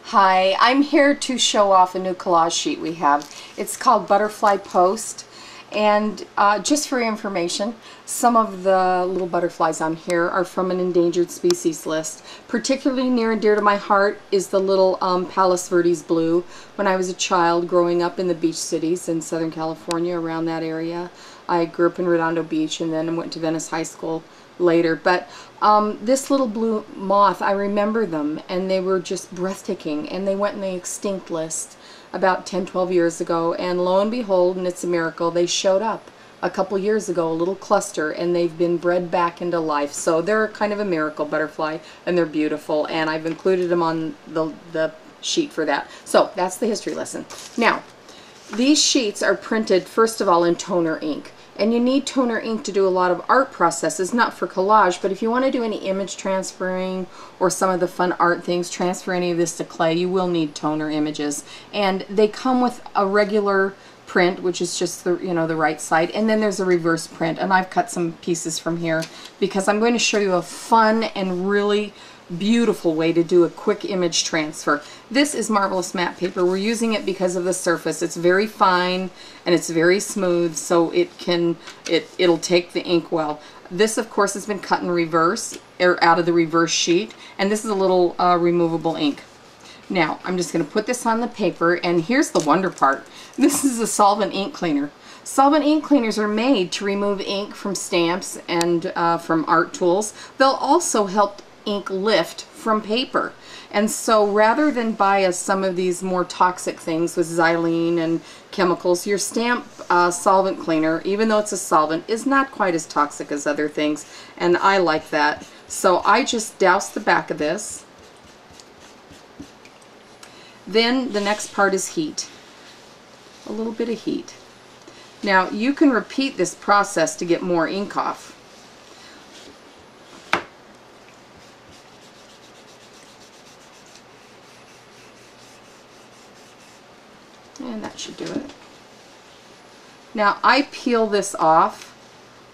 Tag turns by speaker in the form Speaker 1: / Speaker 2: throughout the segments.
Speaker 1: Hi, I'm here to show off a new collage sheet we have. It's called Butterfly Post, and just for your information, some of the little butterflies on here are from an endangered species list. Particularly near and dear to my heart is the little Palos Verdes blue. When I was a child growing up in the beach cities in Southern California, around that area, I grew up in Redondo Beach and then went to Venice High School later. But this little blue moth, I remember them, and they were just breathtaking, and they went in the extinct list about 10-12 years ago, and lo and behold, and it's a miracle, they showed up a couple years ago, a little cluster, and they've been bred back into life. So they're kind of a miracle butterfly, and they're beautiful, and I've included them on the sheet for that. So that's the history lesson. Now, these sheets are printed first of all in toner ink. And you need toner ink to do a lot of art processes, not for collage, but if you want to do any image transferring or some of the fun art things, transfer any of this to clay, you will need toner images. And they come with a regular print, which is just the, the right side, and then there's a reverse print. And I've cut some pieces from here because I'm going to show you a fun and really beautiful way to do a quick image transfer. This is Marvelous Matte Paper. We're using it because of the surface. It's very fine and it's very smooth, so it'll take the ink well. This, of course, has been cut in reverse, or out of the reverse sheet, and this is a little removable ink. Now, I'm just going to put this on the paper, and here's the wonder part. This is a solvent ink cleaner. Solvent ink cleaners are made to remove ink from stamps and from art tools. They'll also help ink lift from paper. And so rather than buy some of these more toxic things with xylene and chemicals, your stamp solvent cleaner, even though it's a solvent, is not quite as toxic as other things, and I like that. So I just douse the back of this. Then the next part is heat. A little bit of heat. Now you can repeat this process to get more ink off. And that should do it. Now I peel this off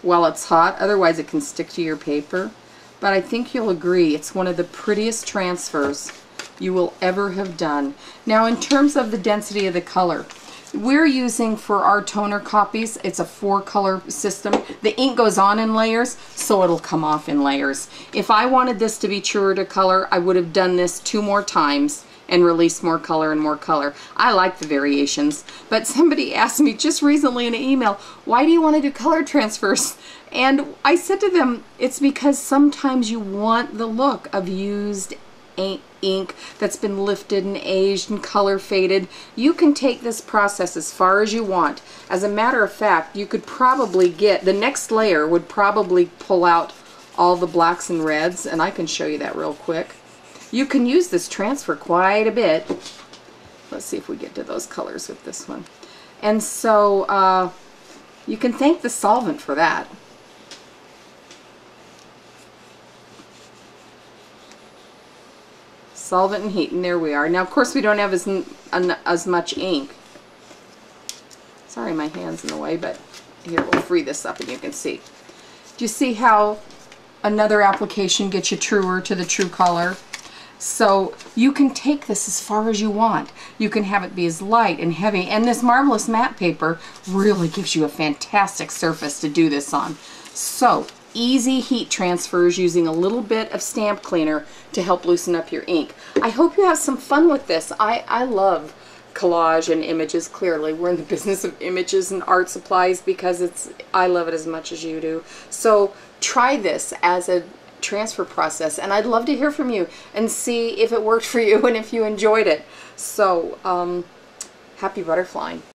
Speaker 1: while it's hot, otherwise it can stick to your paper. But I think you'll agree it's one of the prettiest transfers you will ever have done. Now, in terms of the density of the color, we're using for our toner copies, it's a 4-color system. The ink goes on in layers, so it'll come off in layers. If I wanted this to be truer to color, I would have done this 2 more times and release more color and more color. I like the variations, but somebody asked me just recently in an email, why do you want to do color transfers? And I said to them, it's because sometimes you want the look of used ink that's been lifted and aged and color faded. You can take this process as far as you want. As a matter of fact, you could probably get, the next layer would probably pull out all the blacks and reds, and I can show you that real quick. You can use this transfer quite a bit. Let's see if we get to those colors with this one. And so you can thank the solvent for that. Solvent and heat, and there we are. Now, of course, we don't have as much ink. Sorry, my hand's in the way, but here, we'll free this up and you can see. Do you see how another application gets you truer to the true color? So you can take this as far as you want. You can have it be as light and heavy, and this Marvelous Matte Paper really gives you a fantastic surface to do this on. So easy heat transfers using a little bit of stamp cleaner to help loosen up your ink. I hope you have some fun with this. I love collage and images. Clearly we're in the business of images and art supplies because I love it as much as you do. So try this as a transfer process, and I'd love to hear from you and see if it worked for you and if you enjoyed it. So happy butterflying.